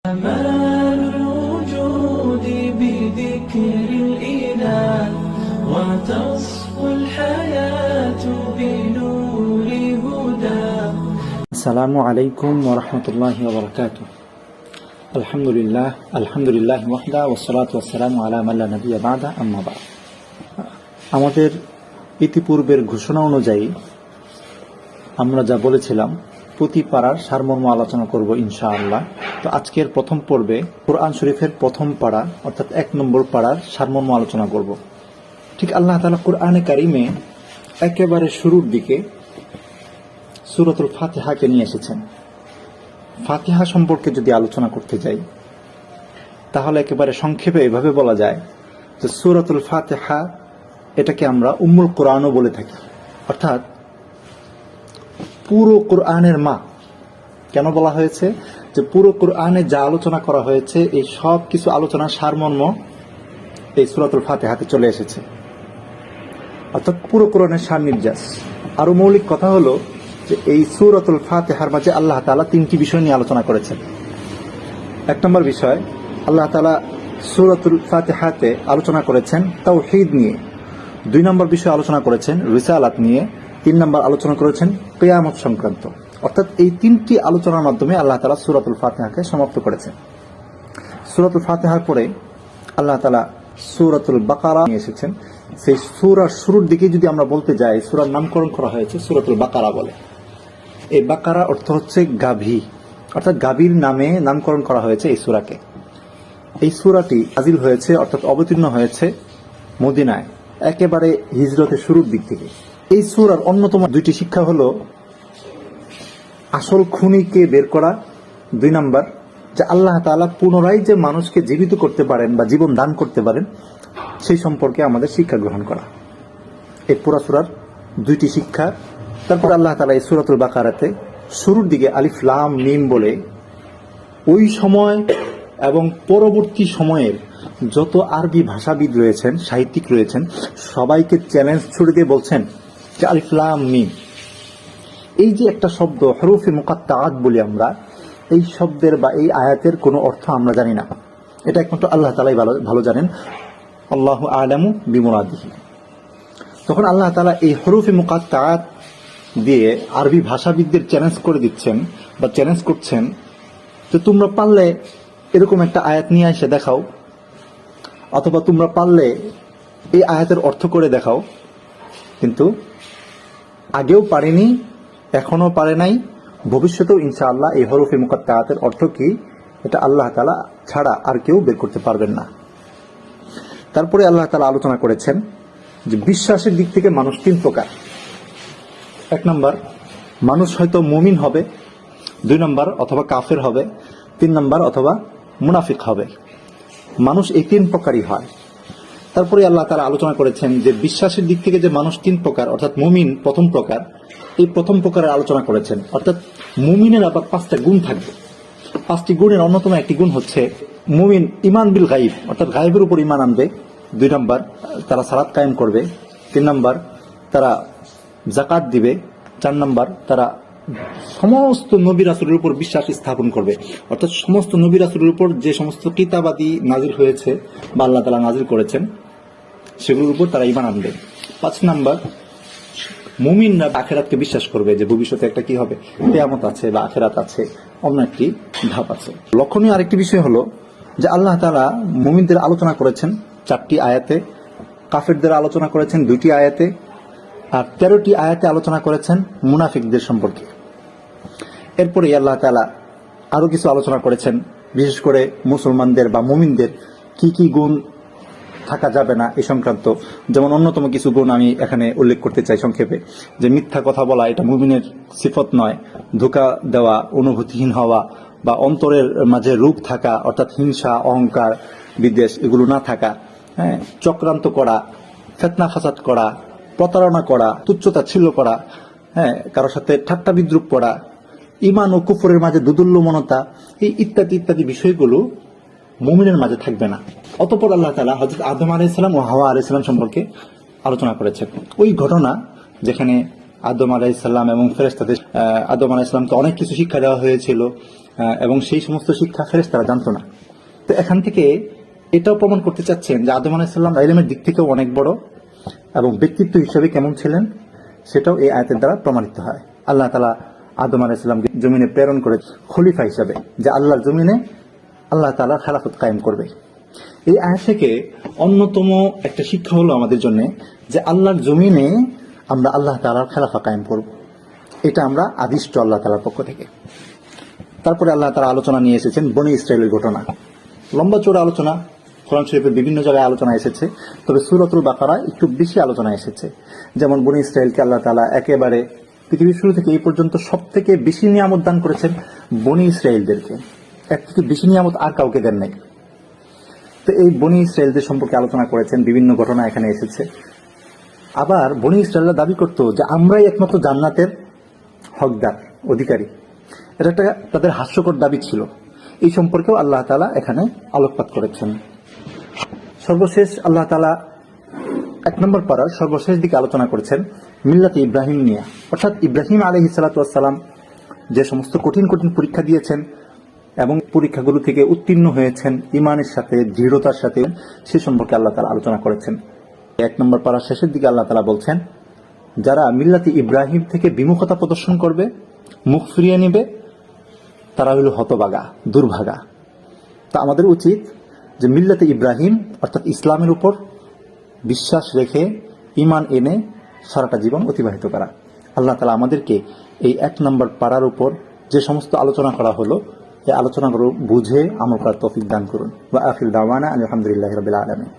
كمال الوجود بذكر الإله وتصفو الحياة بنور هداه. السلام عليكم ورحمة الله وبركاته. الحمد لله وحده والصلاة والسلام على من لا نبي بعده أما بعد. আমাদের ইতিপূর্বের ঘোষণা অনুযায়ী আমরা যা বলেছিলাম প্রতি পারার সারমর্ম আলোচনা করব ইনশাআল্লাহ। তো আজকের প্রথম পর্বে কোরআন শরীফের প্রথম পারা অর্থাৎ 1 নম্বর পারার সারমর্ম আলোচনা করব। ঠিক আল্লাহ তাআলা কোরআনে কারিমে একেবারে শুরুর দিকে সূরাতুল ফাতিহাকে নিয়ে এসেছেন। ফাতিহা সম্পর্কে যদি আলোচনা করতে যাই তাহলে একেবারে সংক্ষেপে এভাবে বলা যায় যে সূরাতুল ফাতিহা এটাকে আমরা উম্মুল কোরআনও বলে থাকি, অর্থাৎ পুরো কোরআনের মা। কেন বলা হয়েছে যে পুরো কোরআনে যা আলোচনা করা হয়েছে এই সব কিছু আলোচনার সারমর্ম এই সূরাতুল ফাতিহাতে চলে এসেছে, অর্থাৎ পুরো কোরআনের সারনির্যাস। আরো মৌলিক কথা হলো যে এই সূরাতুল ফাতিহার মাঝে আল্লাহ তাআলা 3টি বিষয় নিয়ে আলোচনা করেছেন। 1 নম্বর বিষয়, আল্লাহ তাআলা সূরাতুল ফাতিহাতে আলোচনা করেছেন তাওহীদ নিয়ে। 2 নম্বর বিষয় আলোচনা করেছেন রিসালাত নিয়ে। 3 নম্বর আলোচনা করেছেন কিয়ামত সংক্রান্ত। অর্থাৎ এই 3টি আলোচনার মাধ্যমে আল্লাহ তাআলা সূরাতুল ফাতিহাকে সমাপ্ত করেছেন। সূরাতুল ফাতিহার পরে আল্লাহ তাআলা সূরাতুল বাকারা নিয়ে এসেছেন। সেই সূরার শুরুর দিকে যদি আমরা বলতে যাই, সূরার নামকরণ করা হয়েছে সূরাতুল বাকারা বলে। এই বাকারা অর্থ হচ্ছে গাভী, অর্থাৎ গাভীর নামে নামকরণ করা হয়েছে এই সূরাকে। এই সূরাটি নাযিল হয়েছে অর্থাৎ অবতীর্ণ হয়েছে মদিনায় একেবারে হিজরতের শুরুর দিক থেকে। এই সূরার অন্যতম 2টি শিক্ষা হলো আসল খুনিকে বের করা, 2 নম্বর যে আল্লাহ তাআলা পুনরায় যে মানুষকে জীবিত করতে পারেন বা জীবন দান করতে পারেন সেই সম্পর্কে আমাদের শিক্ষা গ্রহণ করা। এই পুরা সূরার 2টি শিক্ষা। তারপর আল্লাহ তাআলা এই সূরাতুল বাকারাতে শুরুর দিকে আলিফ লাম মিম বলে ওই সময় এবং পরবর্তী সময়ের যত আরবি ভাষাবিদ রয়েছেন, সাহিত্যিক রয়েছেন, সবাইকে চ্যালেঞ্জ ছুড়ে দিয়ে বলছেন যে আলিফ লাম মিম এই যে একটা শব্দ হরফে মুকাত্তাআত বলি আমরা, এই শব্দের বা এই আয়াতের কোনো অর্থ আমরা জানি না। এটা একমাত্র আল্লাহ তাআলাই ভালো জানেন, আল্লাহু আ'লামু বিমুরাদিহি। তখন আল্লাহ তাআলা এই হরফে মুকাত্তাআত দিয়ে আরবি ভাষাবিদদের চ্যালেঞ্জ করে দিচ্ছেন বা চ্যালেঞ্জ করছেন যে তোমরা পারলে এরকম একটা আয়াত নিয়ে এসে দেখাও, অথবা তোমরা পারলে এই আয়াতের অর্থ করে দেখাও। কিন্তু আগেও পারেনি, এখনো পারে নাই, ভবিষ্যতেও ইনশাআল্লাহ এই হরফে মুকাত্তাআতের অর্থ কি এটা আল্লাহ তাআলা ছাড়া আর কেউ বের করতে পারবেন না। তারপরে আল্লাহ তাআলা আলোচনা করেছেন যে বিশ্বাসের দিক থেকে মানুষ 3 প্রকার। 1 নম্বর, মানুষ হয়তো মুমিন হবে, 2 নম্বর অথবা কাফের হবে, 3 নম্বর অথবা মুনাফিক হবে। মানুষ এই 3 প্রকারই হয়। তারপরে আল্লাহ তাআলা আলোচনা করেছেন যে বিশ্বাসের দিক থেকে যে মানুষ 3 প্রকার, অর্থাৎ মুমিন প্রথম প্রকার, এই প্রথম প্রকারের আলোচনা করেছেন। অর্থাৎ মুমিনের আবার 5টা গুণ থাকবে। 5টি গুণের অন্যতম একটি গুণ হচ্ছে মুমিন ঈমান বিল গায়ব, অর্থাৎ গায়বের উপর ঈমান আনবে। 2 নম্বর, তারা সালাত কায়েম করবে। 3 নম্বর, তারা যাকাত দিবে। 4 নম্বর, তারা সমস্ত নবী রাসূলের উপর বিশ্বাস স্থাপন করবে, অর্থাৎ সমস্ত নবী রাসূলের উপর যে সমস্ত কিতাবাদি নাজিল হয়েছে বা আল্লাহ তাআলা নাজিল করেছেন সেগুলোর উপর তারা ঈমান আনবে। 5 নম্বর, মুমিনরা আখিরাতকে বিশ্বাস করবে যে ভবিষ্যতে একটা কি হবে, কিয়ামত আছে বা আখিরাত আছে, অন্য একটি ধাপ আছে। লক্ষণীয় আরেকটি বিষয় হলো যে আল্লাহ তাআলা মুমিনদের আলোচনা করেছেন 4টি আয়াতে, কাফেরদের আলোচনা করেছেন 2টি আয়াতে, আর 13টি আয়াতে আলোচনা করেছেন মুনাফিকদের সম্পর্কে। এরপরে আল্লাহ তাআলা আরো কিছু আলোচনা করেছেন, বিশেষ করে মুসলমানদের বা মুমিনদের কি কি গুণ থাকা যাবে না এই সংক্রান্ত। যেমন অন্যতম কিছু গুণ আমি এখানে উল্লেখ করতে চাই সংক্ষেপে, যে মিথ্যা কথা বলা এটা মুমিনের সিফত নয়, ধোঁকা দেওয়া, অনুভূতিহীন হওয়া বা অন্তরের মাঝে রূপ থাকা, অর্থাৎ হিংসা, অহংকার, বিদ্বেষ এগুলো না থাকা, হ্যাঁ, চক্রান্ত করা, ফিতনা ফাসাদ করা, প্রতারণা করা, তুচ্ছতাচ্ছিল্য করা, হ্যাঁ, কারোর সাথে ঠাট্টা বিদ্রুপ করা, ঈমান ও কুফরের মাঝে দুদুল্যমনতা, এই ইত্যাদি ইত্যাদি বিষয়গুলো মুমিনের মাঝে থাকবে না। অতঃপর আল্লাহ তাআলা হযরত আদম আলাইহিস সালাম ও হাওয়া আলাইহিস সালাম সম্পর্কে আলোচনা করেছেন। ওই ঘটনা যেখানে আদম আলাইহিস সালাম এবং ফেরেশতাদের আদম আলাইহিস সালামকে অনেক কিছু শিক্ষা দেওয়া হয়েছিল, এবং সেই সমস্ত শিক্ষা ফেরেশতারা জানতো না। তো এখান থেকে এটাও প্রমাণ করতে চাচ্ছেন যে আদম আলাইহিস সালাম ইলমের দিক থেকেও অনেক বড় এবং ব্যক্তিত্ব হিসেবে কেমন ছিলেন সেটাও এই আয়াতের দ্বারা প্রমাণিত হয়। আল্লাহ তাআলা আদম আলাইহিস সালামকে জমিনে প্রেরণ করে খলিফা হিসেবে, যে আল্লাহর জমিনে আল্লাহ তাআলা খেলাফত কায়েম করবে। এই আয়াত থেকে অন্যতম একটা শিক্ষা হলো আমাদের জন্য যে আল্লাহর জমিনে আমরা আল্লাহ তাআলার খেলাফা কায়েম করব, এটা আমরা আদিষ্ট আল্লাহ তাআলার পক্ষ থেকে। তারপরে আল্লাহ তাআলা আলোচনা নিয়ে এসেছেন বনি ইসরাইলের ঘটনা। লম্বা চৌড়া আলোচনা কোরআন শরীফের বিভিন্ন জায়গায় আলোচনা এসেছে, তবে সূরাতুল বাকারায় একটু বেশি আলোচনা এসেছে। যেমন বনি ইসরাইলকে আল্লাহ তাআলা একেবারে পৃথিবীর শুরু থেকে এই পর্যন্ত সব থেকে বেশি নিয়ামত দান করেছেন বনি ইসরাইলদেরকে, এর থেকে বেশি নিয়ামত আর কাউকে দেন নাই। তো এই বনি ইসরাইলদের সম্পর্কে আলোচনা করেছেন, বিভিন্ন ঘটনা এখানে এসেছে। আবার বনি ইসরাইলরা দাবি করত যে আমরাই একমাত্র জান্নাতের হকদার, অধিকারী। এটা একটা তাদের হাস্যকর দাবি ছিল। এই সম্পর্কেও আল্লাহ তাআলা এখানে আলোকপাত করেছেন। সর্বশেষ আল্লাহ তাআলা 1 নম্বর পারার সর্বশেষ দিকে আলোচনা করেছেন মিল্লাতে ইব্রাহিম নিয়ে, অর্থাৎ ইব্রাহিম আলাইহিস সালাতু ওয়াস সালাম যে সমস্ত কঠিন কঠিন পরীক্ষা দিয়েছেন এবং পরীক্ষাগুলো থেকে উত্তীর্ণ হয়েছেন ঈমানের সাথে, দৃঢ়তার সাথে, সে সম্পর্কে আল্লাহ তাআলা আলোচনা করেছেন। 1 নম্বর পারার শেষের দিকে আল্লাহ তাআলা বলছেন, যারা মিল্লাতে ইব্রাহিম থেকে বিমুখতা প্রদর্শন করবে, মুখ ফিরিয়ে নেবে, তারা হলো হতভাগা, দুর্ভাগা। তা আমাদের উচিত যে মিল্লাতে ইব্রাহিম অর্থাৎ ইসলামের উপর বিশ্বাস রেখে ঈমান এনে সারাটা জীবন অতিবাহিত করা। আল্লাহ তাআলা আমাদেরকে এই 1 নম্বর পারার উপর যে সমস্ত আলোচনা করা হলো, এই আলোচনাগুলো বুঝে আমল করার তৌফিক দান করুন। ওয়া আখিরু দাওয়ানা আলহামদুলিল্লাহি রাব্বিল আলামিন।